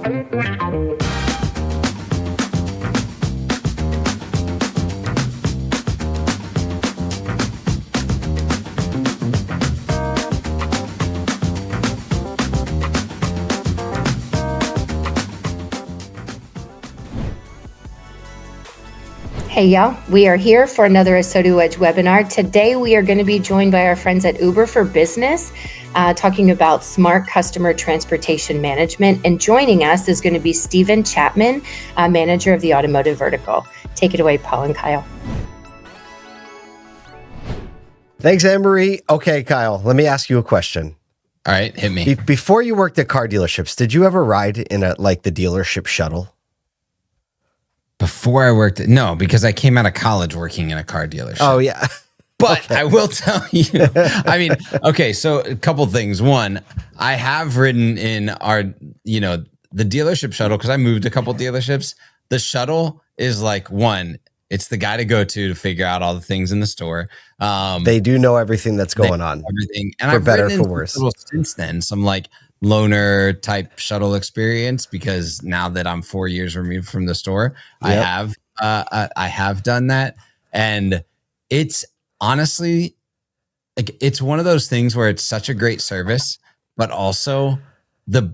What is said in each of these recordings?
Hey y'all, we are here for another ASOTU Edge webinar. Today we are going to be joined by our friends at Uber for Business, talking about smart customer transportation management. And joining us is going to be Stephen Chapman, manager of the automotive vertical. Take it away, Paul and Kyle. Thanks, Anne-Marie. Okay, Kyle, let me ask you a question. All right, hit me. Before you worked at car dealerships, did you ever ride in the dealership shuttle? Before I worked, no, because I came out of college working in a car dealership. Oh, yeah. But okay. I will tell you, I mean, okay, so a couple things. One, I have ridden in our, the dealership shuttle because I moved a couple dealerships. The shuttle is like it's the guy to go to figure out all the things in the store. They do know everything that's going on. Everything. And for I've better ridden or for worse. Since then, some loaner type shuttle experience, because now that I'm 4 years removed from the store, yep. I have done that. And it's honestly, it's one of those things where it's such a great service, but also the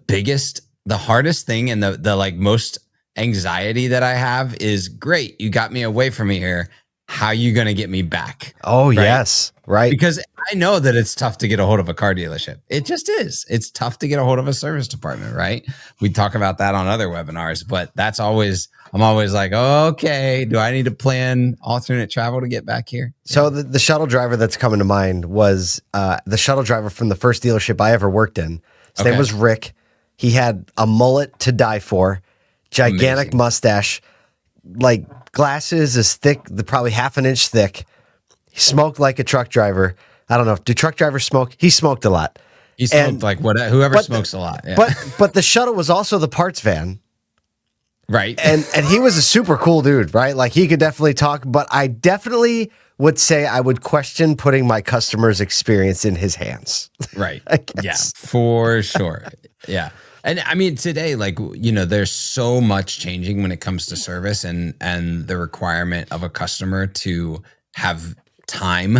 hardest thing and the most anxiety that I have is, great, you got me away from here. How are you going to get me back? Oh, right? Yes. Right. Because I know that it's tough to get a hold of a car dealership. It just is. It's tough to get a hold of a service department, right? We talk about that on other webinars, but I'm always like, okay, do I need to plan alternate travel to get back here? So the shuttle driver that's coming to mind was the shuttle driver from the first dealership I ever worked in. His name was Rick. He had a mullet to die for, gigantic mustache, glasses as thick, probably half an inch thick. He smoked like a truck driver. I don't know. Do truck drivers smoke? He smoked a lot. He smoked whoever smokes a lot. Yeah. But the shuttle was also the parts van. Right. And he was a super cool dude, right? He could definitely talk, but I definitely would say I would question putting my customer's experience in his hands. Right. Yeah, for sure. Yeah. And I mean, today, there's so much changing when it comes to service and the requirement of a customer to have time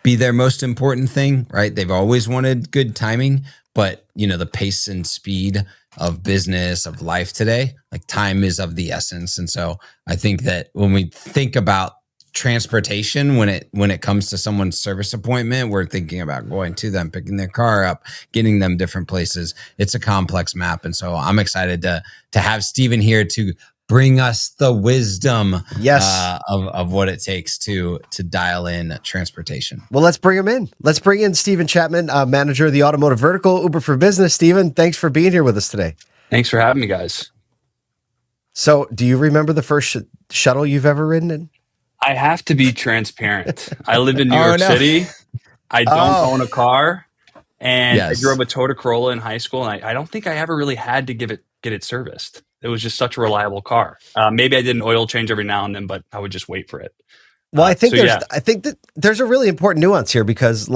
be their most important thing, right? They've always wanted good timing, but the pace and speed of business, of life today, time is of the essence. And so I think that when we think about transportation, when it comes to someone's service appointment, we're thinking about going to them, picking their car up, getting them different places. It's a complex map. And so I'm excited to have Stephen here to bring us the wisdom of what it takes to dial in transportation. Well, let's bring him in. Let's bring in Stephen Chapman, manager of the automotive vertical, Uber for Business. Stephen, thanks for being here with us today. Thanks for having me, guys. So do you remember the first shuttle you've ever ridden in? I have to be transparent. I live in New York City. I don't own a car, and I drove a Toyota Corolla in high school, and I don't think I ever really had to get it serviced. It was just such a reliable car. Maybe I did an oil change every now and then, but I would just wait for it. Well, I think that there's a really important nuance here because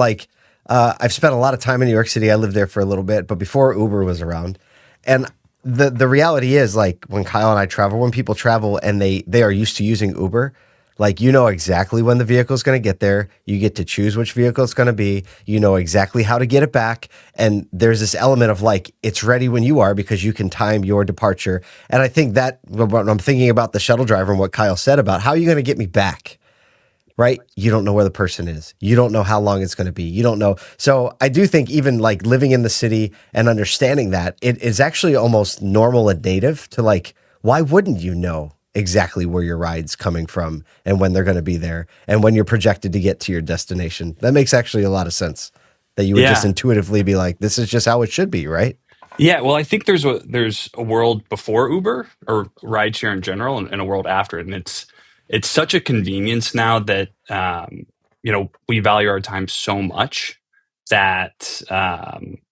I've spent a lot of time in New York City. I lived there for a little bit, but before Uber was around, and the reality is when Kyle and I travel, when people travel and they are used to using Uber, exactly when the vehicle is going to get there. You get to choose which vehicle it's going to be. You know exactly how to get it back. And there's this element of it's ready when you are because you can time your departure. And I think that when I'm thinking about the shuttle driver and what Kyle said about how are you going to get me back, right? You don't know where the person is. You don't know how long it's going to be. You don't know. So I do think even living in the city and understanding that it is actually almost normal and native to why wouldn't you know exactly where your ride's coming from and when they're going to be there and when you're projected to get to your destination? That makes actually a lot of sense that you would just intuitively be this is just how it should be, right? Yeah. Well, I think there's a world before Uber or rideshare in general and a world after it. And it's such a convenience now that, we value our time so much that,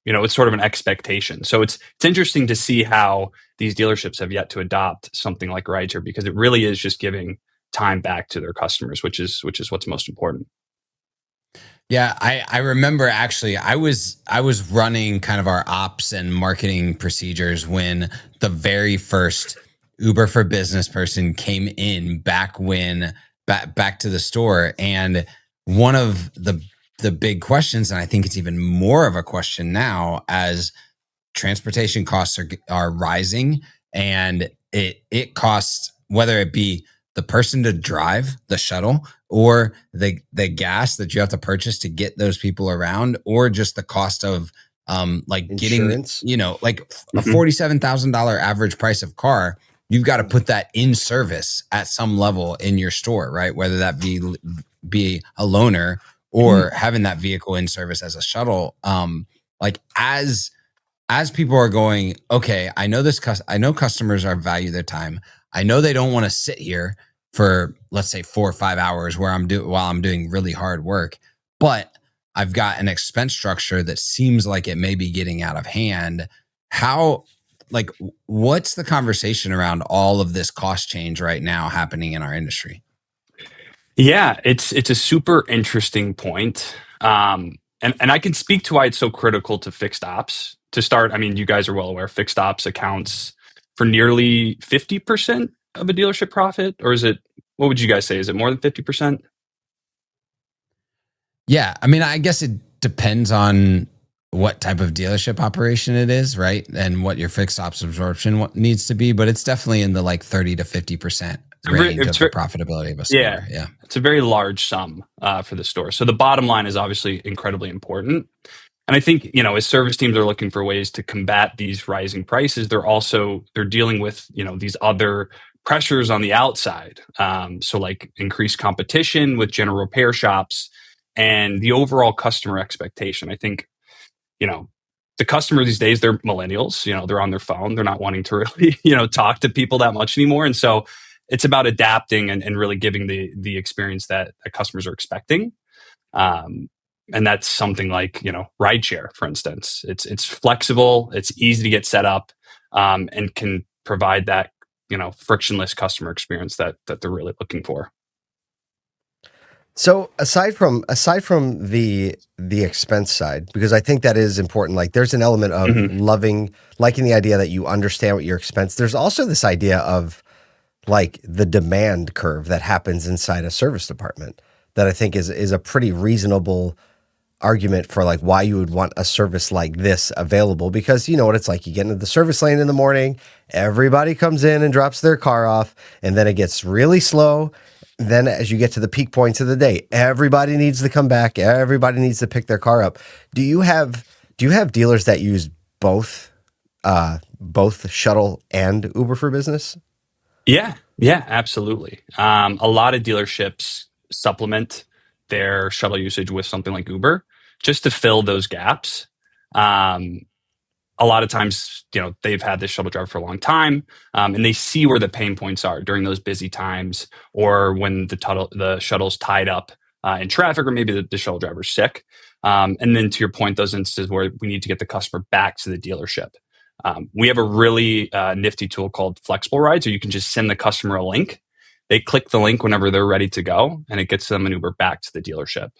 it's sort of an expectation. So it's interesting to see how these dealerships have yet to adopt something like rideshare because it really is just giving time back to their customers, which is what's most important. Yeah, I remember actually I was running kind of our ops and marketing procedures when the very first Uber for Business person came in back to the store. And one of the big questions, and I think it's even more of a question now as transportation costs are rising, and it costs, whether it be the person to drive the shuttle or the gas that you have to purchase to get those people around, or just the cost of like Insurance. getting, like a Mhm. $47,000 average price of car. You've got to put that in service at some level in your store, right? Whether that be a loaner or having that vehicle in service as a shuttle. Like as people are going, okay, I know I know customers are value their time. I know they don't want to sit here for, let's say, 4 or 5 hours while I'm doing really hard work, but I've got an expense structure that seems like it may be getting out of hand. How, like, what's the conversation around all of this cost change right now happening in our industry? Yeah, it's a super interesting point. And I can speak to why it's so critical to fixed ops. To start, I mean, you guys are well aware fixed ops accounts for nearly 50% of a dealership profit, or is it, what would you guys say? Is it more than 50%? Yeah, I mean, I guess it depends on what type of dealership operation it is, right? And what your fixed ops absorption needs to be, but it's definitely in the like 30 to 50% range It's of the very, profitability of a yeah, store. Yeah. it's a very large sum for the store. So the bottom line is obviously incredibly important. And I think, as service teams are looking for ways to combat these rising prices, they're dealing with, these other pressures on the outside. So like increased competition with general repair shops and the overall customer expectation. I think, you know, the customer these days, they're millennials, they're on their phone. They're not wanting to really, talk to people that much anymore. And so it's about adapting and really giving the experience that customers are expecting. Um, and that's something like, rideshare, for instance. It's flexible, it's easy to get set up, and can provide that, frictionless customer experience that they're really looking for. So aside from the expense side, because I think that is important, like there's an element of Mhm. liking the idea that you understand what your expense. There's also this idea of like the demand curve that happens inside a service department that I think is a pretty reasonable argument for like why you would want a service like this available, because you know what it's like. You get into the service lane in the morning, everybody comes in and drops their car off, and then it gets really slow. Then as you get to the peak points of the day, everybody needs to come back, everybody needs to pick their car up. Do you have dealers that use both shuttle and Uber for Business? Yeah, absolutely. A lot of dealerships supplement their shuttle usage with something like Uber just to fill those gaps. Um, a lot of times, they've had this shuttle driver for a long time, and they see where the pain points are during those busy times, or when the shuttle's tied up in traffic, or maybe the shuttle driver's sick. And then, to your point, those instances where we need to get the customer back to the dealership. We have a really nifty tool called Flexible Rides, or you can just send the customer a link. They click the link whenever they're ready to go, and it gets them an Uber back to the dealership.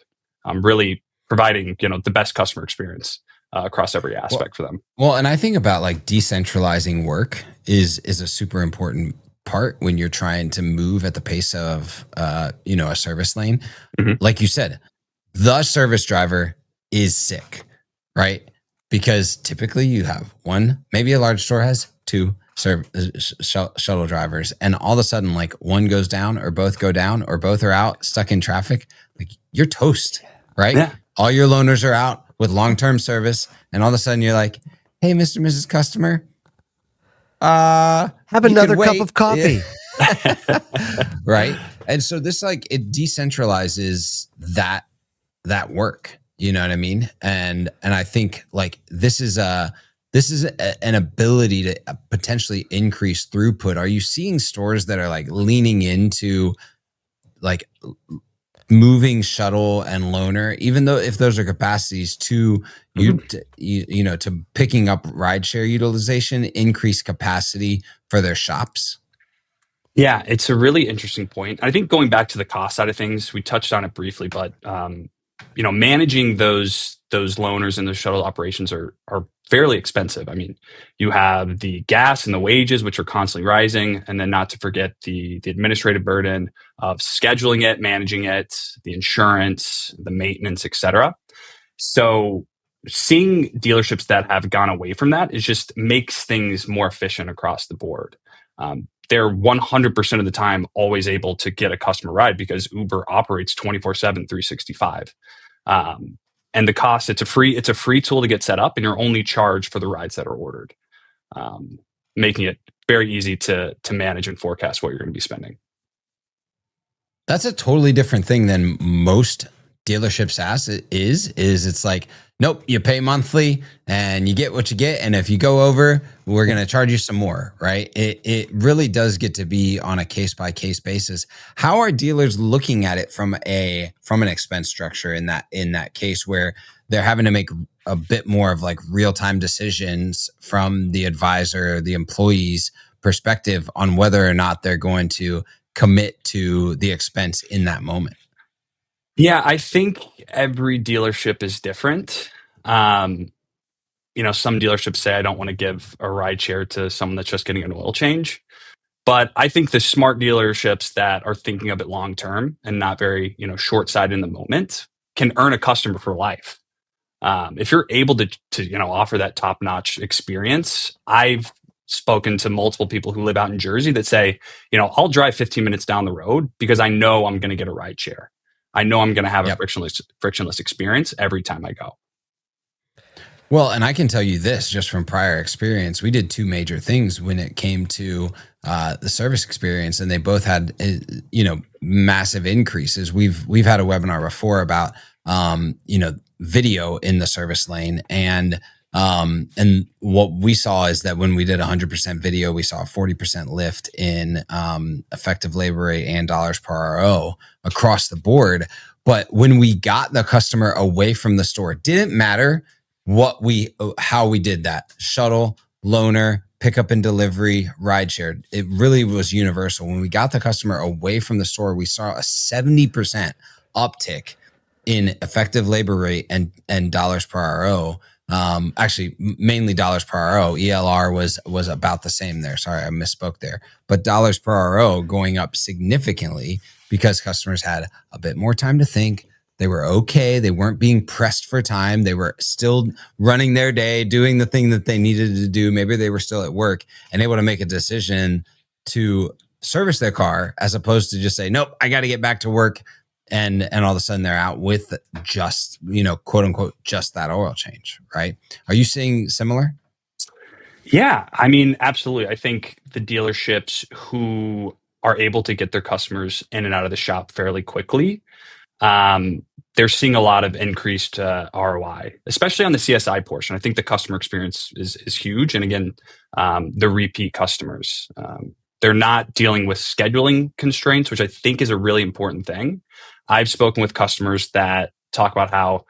Really providing the best customer experience across every Well, aspect for them. well, and I think about like decentralizing work is a super important part when you're trying to move at the pace of a service lane. Mhm. Like you said, the service driver is sick, right? Because typically you have one, maybe a large store has two shuttle drivers, and all of a sudden, like one goes down, or both go down, or both are out stuck in traffic. Like you're toast, right? Yeah. All your loaners are out with long term service, and all of a sudden you're like, "Hey, Mister, Mrs. Customer, Have you can another cup wait." of coffee. Right? And so this, like, it decentralizes that work. You know what I mean? And I think like an ability to potentially increase throughput. Are you seeing stores that are like leaning into like moving shuttle and loaner, even though if those are capacities to Mhm. to picking up rideshare utilization, increase capacity for their shops? Yeah, it's a really interesting point. I think going back to the cost side of things, we touched on it briefly, but managing those loaners and those shuttle operations are fairly expensive. I mean, you have the gas and the wages, which are constantly rising, and then not to forget the administrative burden of scheduling it, managing it, the insurance, the maintenance, etc. So seeing dealerships that have gone away from that is just makes things more efficient across the board. They're 100% of the time always able to get a customer ride because Uber operates 24/7, 365. And the cost, it's a free tool to get set up, and you're only charged for the rides that are ordered, making it very easy to manage and forecast what you're going to be spending. That's a totally different thing than most dealership SaaS is it's like, nope, you pay monthly and you get what you get. And if you go over, we're going to charge you some more, right? It really does get to be on a case by case basis. How are dealers looking at it from an expense structure in that case where they're having to make a bit more of like real-time decisions from the advisor, the employee's perspective on whether or not they're going to commit to the expense in that moment? Yeah, I think every dealership is different. Some dealerships say I don't want to give a ride share to someone that's just getting an oil change. But I think the smart dealerships that are thinking of it long term and not very, short-sighted in the moment can earn a customer for life. If you're able to offer that top-notch experience, I've spoken to multiple people who live out in Jersey that say, I'll drive 15 minutes down the road because I know I'm going to get a ride share. I know I'm going to have a frictionless experience every time I go. Well, and I can tell you this just from prior experience, we did two major things when it came to the service experience, and they both had, massive increases. We've had a webinar before about, video in the service lane, and what we saw is that when we did 100% video, we saw a 40% lift in effective labor rate and dollars per RO across the board. But when we got the customer away from the store, it didn't matter how we did that. Shuttle, loaner, pickup and delivery, ride share. It really was universal. When we got the customer away from the store, we saw a 70% uptick in effective labor rate and dollars per RO. Actually, mainly dollars per RO. ELR was about the same there. Sorry, I misspoke there. But dollars per RO going up significantly because customers had a bit more time to think. They were okay. They weren't being pressed for time. They were still running their day, doing the thing that they needed to do. Maybe they were still at work and able to make a decision to service their car as opposed to just say, nope, I got to get back to work. And all of a sudden they're out with just, quote unquote, just that oil change, right? Are you seeing similar? Yeah, I mean, absolutely. I think the dealerships who are able to get their customers in and out of the shop fairly quickly, they're seeing a lot of increased ROI, especially on the CSI portion. I think the customer experience is huge. And again, the repeat customers, they're not dealing with scheduling constraints, which I think is a really important thing. I've spoken with customers that talk about how,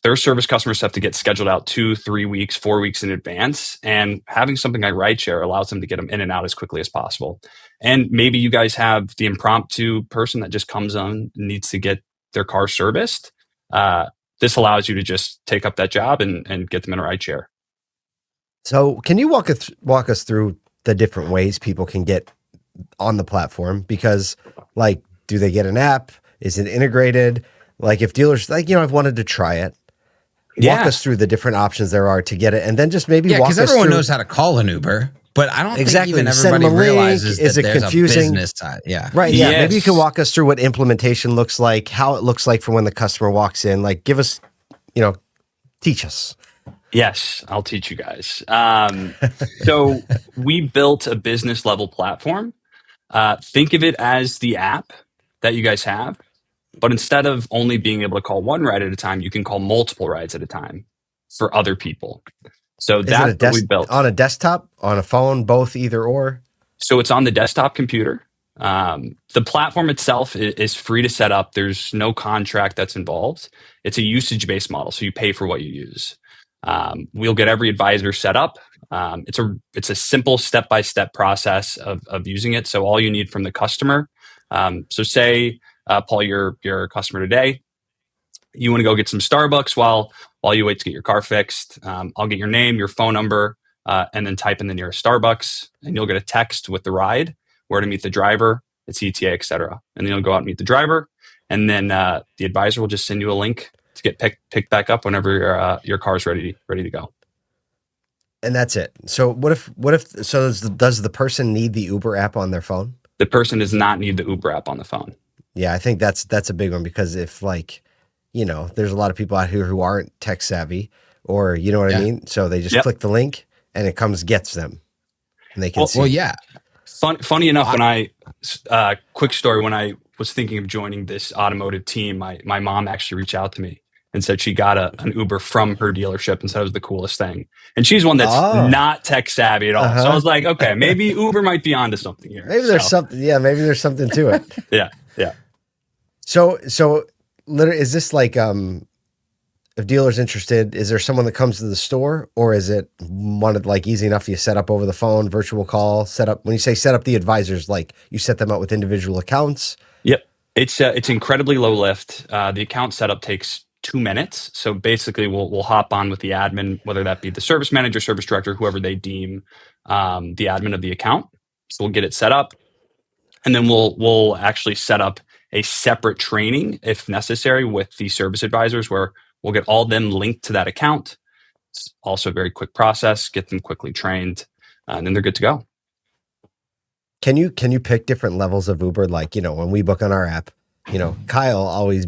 their service customers have to get scheduled out 2, 3 weeks, 4 weeks in advance. And having something like rideshare allows them to get them in and out as quickly as possible. And maybe you guys have the impromptu person that just comes on and needs to get their car serviced. This allows you to just take up that job and get them in a rideshare. So can you walk us through the different ways people can get on the platform? Because do they get an app? Is it integrated? If dealers, I've wanted to try it. Walk us through the different options there are to get it. And then just maybe walk us through. Because everyone knows how to call an Uber, but I don't think even everybody realizes is that it there's confusing? A business side. Yeah. Right. Yeah. Yes. Maybe you can walk us through what implementation looks like, how it looks like for when the customer walks in. Give us, teach us. Yes, I'll teach you guys. So we built a business level platform. Think of it as the app that you guys have, but instead of only being able to call one ride at a time, you can call multiple rides at a time for other people. So that's what we built. On a desktop, on a phone, both, either or? So it's on the desktop computer. The platform itself is free to set up. There's no contract that's involved. It's a usage-based model, so you pay for what you use. We'll get every advisor set up. It's a simple step-by-step process of using it. So all you need from the customer. So say, Paul, you're a customer today. you want to go get some Starbucks while you wait to get your car fixed. I'll get your name, your phone number, and then type in the nearest Starbucks, and you'll get a text with the ride, where to meet the driver, its ETA, etc. And then you'll go out and meet the driver, and then the advisor will just send you a link to get picked back up whenever your car's ready to go. And that's it. So what if does the person need the Uber app on their phone? The person does not need the Uber app on the phone. Yeah, I think that's a big one, because if, like, you know, there's a lot of people out here who aren't tech savvy, or you know what I mean? So they just click the link and it gets them, and they can see. Well, yeah. Funny enough, when I quick story, when I was thinking of joining this automotive team, my mom actually reached out to me and said she got an Uber from her dealership and said it was the coolest thing. And she's one that's not tech savvy at all. So I was like, okay, maybe Uber might be onto something here. Maybe there's something. Yeah, maybe there's something to it. Yeah. So literally, is this like, if dealer's interested, is there someone that comes to the store, or is it like easy enough you set up over the phone, virtual call, set up? When you say set up the advisors, like you set them up with individual accounts? Yep. It's incredibly low lift. The account setup takes 2 minutes. So basically we'll hop on with the admin, whether that be the service manager, service director, whoever they deem the admin of the account. So we'll get it set up, and then we'll actually set up a separate training if necessary with the service advisors, where we'll get all of them linked to that account. It's also a very quick process, get them quickly trained, and then they're good to go. Can you pick different levels of Uber? Like, you know, when we book on our app, you know, Kyle always,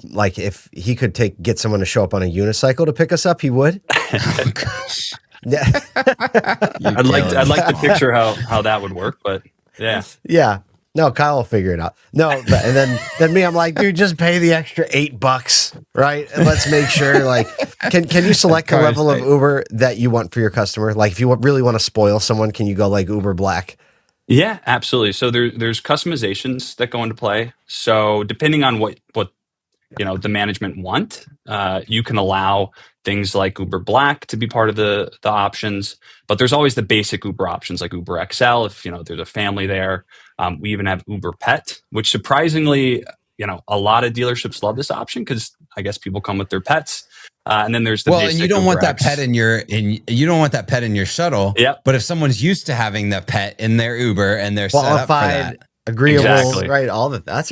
like, if he could get someone to show up on a unicycle to pick us up, he would. Oh, gosh. Yeah. I'd like to picture how that would work, but yeah. Yeah. No, Kyle will figure it out. No, and then me, I'm like, dude, just pay the extra $8, right? And let's make sure, like, can you select the level of Uber that you want for your customer? Like, if you really want to spoil someone, can you go like Uber Black? Yeah, absolutely. So there's customizations that go into play. So depending on what you know the management want, you can allow things like Uber Black to be part of the options, but there's always the basic Uber options like Uber XL if you know there's a family there. We even have Uber Pet, which surprisingly, you know, a lot of dealerships love this option because I guess people come with their pets. And then there's the and you don't Uber want that X. pet you don't want that pet in your shuttle. Yep. But if someone's used to having the pet in their Uber and they're qualified, set up for that, agreeable, exactly. Right? All that. That's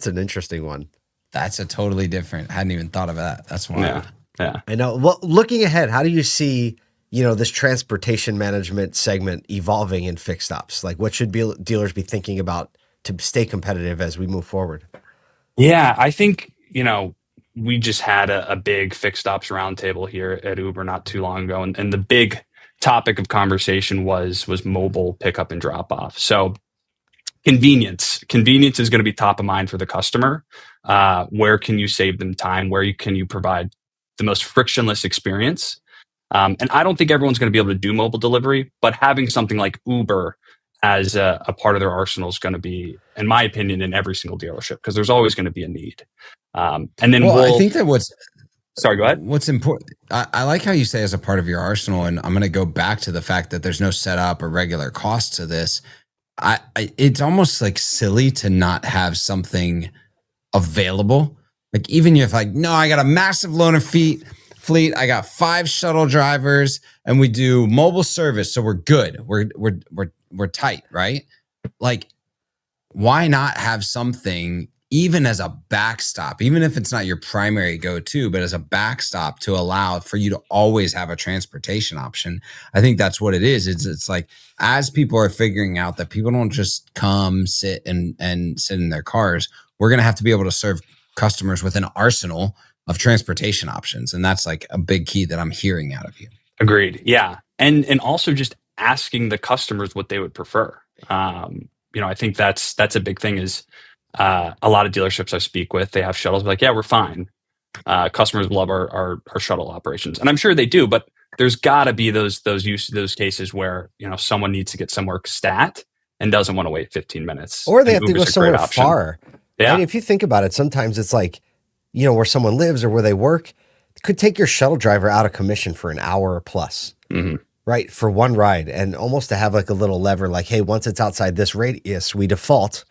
an interesting one. That's a totally different. I hadn't even thought of that. That's wild. Yeah. I know. Well, looking ahead, how do you see, you know, this transportation management segment evolving in fixed ops? Like, what should dealers be thinking about to stay competitive as we move forward? Yeah, I think, you know, we just had a big fixed ops roundtable here at Uber not too long ago, and the big topic of conversation was mobile pickup and drop off. So convenience is going to be top of mind for the customer. Where can you save them time? Where can you provide the most frictionless experience? And I don't think everyone's going to be able to do mobile delivery, but having something like Uber as a part of their arsenal is going to be, in my opinion, in every single dealership, because there's always going to be a need. And then I think that sorry, go ahead. What's important, I like how you say as a part of your arsenal, and I'm going to go back to the fact that there's no setup or regular cost to this. It's almost like silly to not have something available. Like, even if like, no, I got a massive loaner fleet, I got 5 shuttle drivers, and we do mobile service, so we're good. We're tight, right? Like, why not have something even as a backstop, even if it's not your primary go-to, but as a backstop to allow for you to always have a transportation option? I think that's what it is. It's like, as people are figuring out that people don't just come sit and sit in their cars, we're going to have to be able to serve customers with an arsenal of transportation options. And that's like a big key that I'm hearing out of you. Agreed. Yeah. And also just asking the customers what they would prefer. You know, I think that's a big thing is a lot of dealerships I speak with, they have shuttles like, yeah, we're fine. Customers love our shuttle operations. And I'm sure they do, but there's gotta be those cases where, you know, someone needs to get somewhere stat and doesn't want to wait 15 minutes. Or they have to go somewhere far. Yeah. Right? If you think about it, sometimes it's like, you know, where someone lives or where they work, it could take your shuttle driver out of commission for an hour plus, right? For one ride, and almost to have like a little lever, like, hey, once it's outside this radius, we default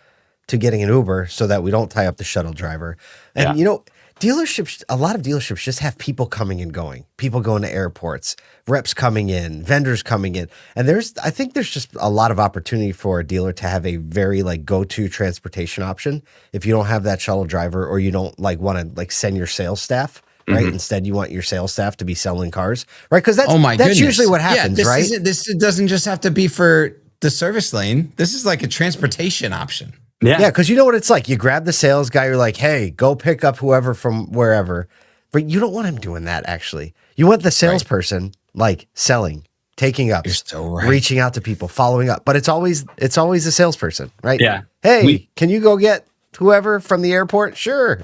to getting an Uber so that we don't tie up the shuttle driver. And, you know, dealerships, a lot of dealerships just have people coming and going, people going to airports, reps coming in, vendors coming in. And I think there's just a lot of opportunity for a dealer to have a very like go-to transportation option. If you don't have that shuttle driver, or you don't like want to like send your sales staff, right? Mm-hmm. Instead, you want your sales staff to be selling cars, right? Because that's, goodness. usually what happens, right? This doesn't just have to be for the service lane. This is like a transportation option. Yeah, because you know what it's like. You grab the sales guy, you're like, hey, go pick up whoever from wherever. But you don't want him doing that, actually. You want the salesperson like selling, taking up, reaching out to people, following up. But it's always a salesperson, right? Yeah. Hey, can you go get whoever from the airport? Sure.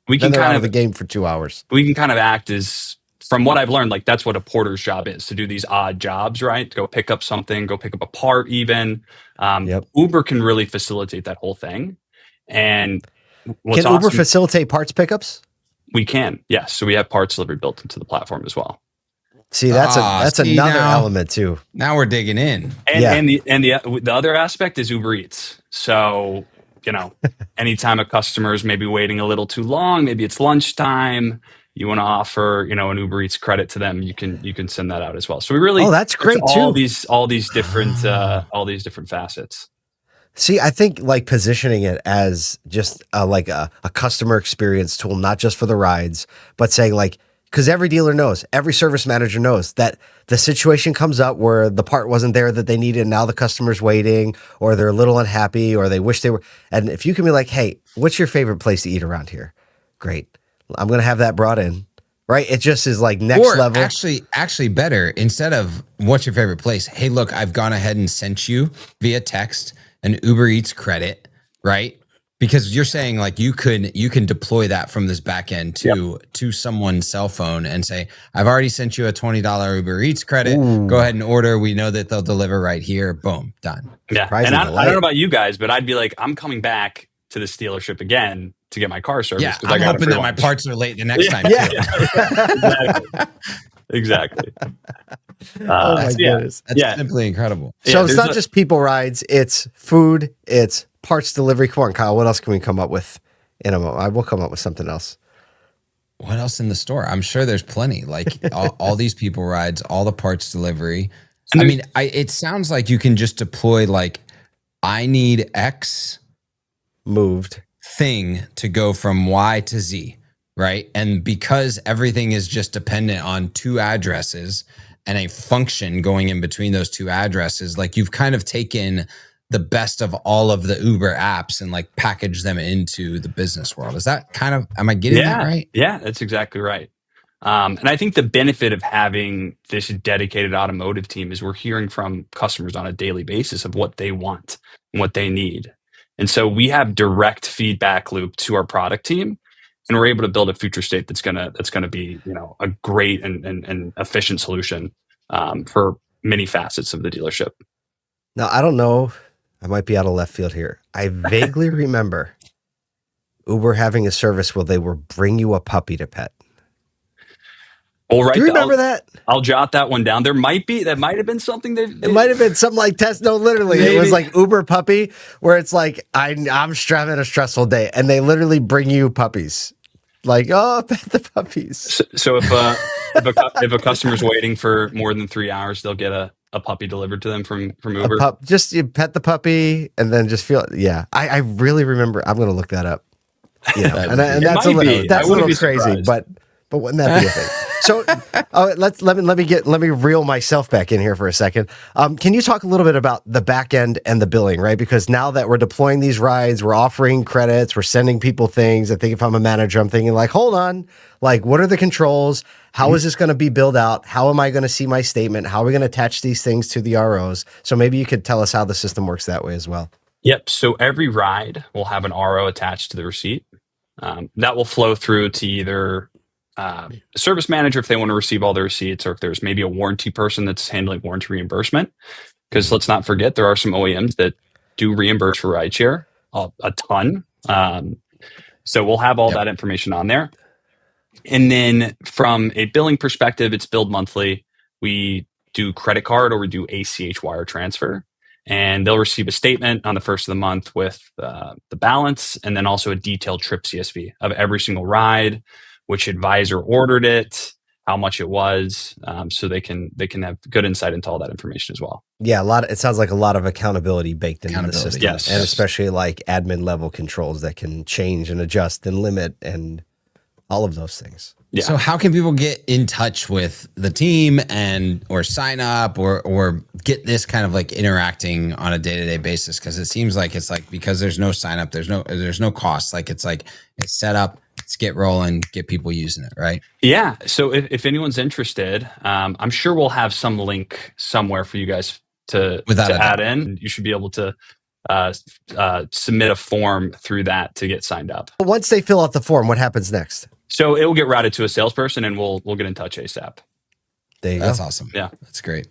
We can kind out of the game for 2 hours. We can kind of act as, from what I've learned, like that's what a porter's job is, to do these odd jobs, right? To go pick up something, go pick up a part even. Uber can really facilitate that whole thing. And can Uber facilitate parts pickups? We can, yes. So we have parts delivery built into the platform as well. See, that's another element too. Now we're digging in. And the other aspect is Uber Eats. So, anytime a customer is maybe waiting a little too long, maybe it's lunchtime, you want to offer, an Uber Eats credit to them, you can send that out as well. So we really, that's great all too. All these different facets. See, I think like positioning it as just like a customer experience tool, not just for the rides, but saying like, because every dealer knows, every service manager knows that the situation comes up where the part wasn't there that they needed. And now the customer's waiting, or they're a little unhappy, or they wish they were. And if you can be like, hey, what's your favorite place to eat around here? Great. I'm going to have that brought in. Right. It just is like next level. Actually better. Instead of what's your favorite place? Hey, look, I've gone ahead and sent you via text an Uber Eats credit, right? Because you're saying like you can deploy that from this back end to someone's cell phone and say, I've already sent you a $20 Uber Eats credit. Ooh. Go ahead and order. We know that they'll deliver right here. Boom, done. Yeah. And I don't know about you guys, but I'd be like, I'm coming back to this dealership again to get my car serviced. Yeah, I'm hoping that my parts are late the next time. Yeah. Exactly. Oh my goodness. That's simply incredible. So it's not just people rides, it's food, it's parts delivery. Come on, Kyle, what else can we come up with in a moment? I will come up with something else. What else in the store? I'm sure there's plenty. Like all these people rides, all the parts delivery. I mean, it sounds like you can just deploy like, I need X moved thing to go from Y to Z, right? And because everything is just dependent on two addresses and a function going in between those two addresses, like you've kind of taken the best of all of the Uber apps and like packaged them into the business world. Is that kind of, am I getting that right? Yeah, that's exactly right. And I think the benefit of having this dedicated automotive team is we're hearing from customers on a daily basis of what they want and what they need. And so we have direct feedback loop to our product team, and we're able to build a future state that's gonna be a great and efficient solution for many facets of the dealership. Now, I don't know, I might be out of left field here. I vaguely remember Uber having a service where they will bring you a puppy to pet. All right. Do you remember that? I'll jot that one down. That might have been something it might have been something like test. No, literally, maybe. It was like Uber puppy, having a stressful day, and they literally bring you puppies. Like, oh, pet the puppies. So if a customer's waiting for more than 3 hours, they'll get a puppy delivered to them from Uber. Just you pet the puppy and then just feel. Yeah, I really remember. I'm going to look that up. And that's a little crazy, but wouldn't that be a thing? So let me reel myself back in here for a second. Can you talk a little bit about the back end and the billing, right? Because now that we're deploying these rides, we're offering credits, we're sending people things. I think if I'm a manager, I'm thinking like, hold on, like what are the controls? How is this going to be built out? How am I going to see my statement? How are we going to attach these things to the ROs? So maybe you could tell us how the system works that way as well. Yep. So every ride will have an RO attached to the receipt. That will flow through to either a service manager if they want to receive all the receipts, or if there's maybe a warranty person that's handling warranty reimbursement. Because let's not forget, there are some OEMs that do reimburse for rideshare a ton. So we'll have all that information on there. And then from a billing perspective, it's billed monthly. We do credit card or we do ACH wire transfer. and they'll receive a statement on the first of the month with the balance, and then also a detailed trip CSV of every single ride, which advisor ordered it, how much it was, so they can have good insight into all that information as well. Yeah, it sounds like a lot of accountability baked into the system, yes. And especially like admin level controls that can change and adjust and limit and all of those things. Yeah. So how can people get in touch with the team or sign up or get this kind of like interacting on a day-to-day basis? Because it seems like it's like, because there's no sign up, there's no cost. Like it's set up, let's get rolling, get people using it, right? Yeah. So if anyone's interested, I'm sure we'll have some link somewhere for you guys to add in. You should be able to submit a form through that to get signed up. Once they fill out the form, what happens next? So it will get routed to a salesperson, and we'll get in touch ASAP. There you go. That's awesome. Yeah, that's great.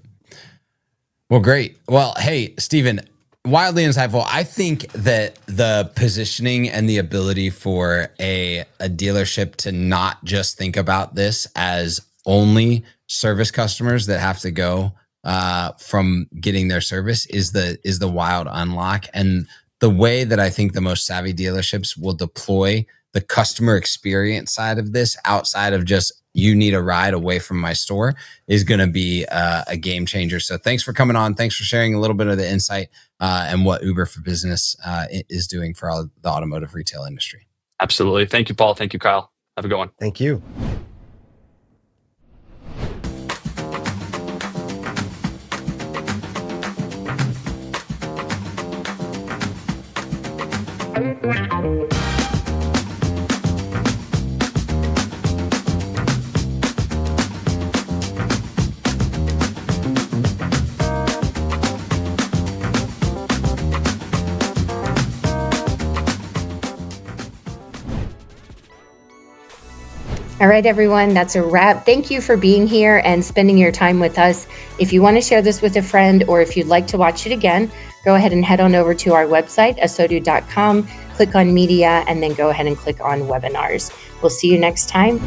Well, great. Well, hey, Stephen, wildly insightful. I think that the positioning and the ability for a dealership to not just think about this as only service customers that have to go from getting their service is the wild unlock. And the way that I think the most savvy dealerships will deploy the customer experience side of this outside of just you need a ride away from my store is going to be a game changer. So thanks for coming on. Thanks for sharing a little bit of the insight and what Uber for Business is doing for all the automotive retail industry. Absolutely. Thank you, Paul. Thank you, Kyle. Have a good one. Thank you. All right, everyone, that's a wrap. Thank you for being here and spending your time with us. If you want to share this with a friend or if you'd like to watch it again, go ahead and head on over to our website, ASOTU.com, click on media, and then go ahead and click on webinars. We'll see you next time.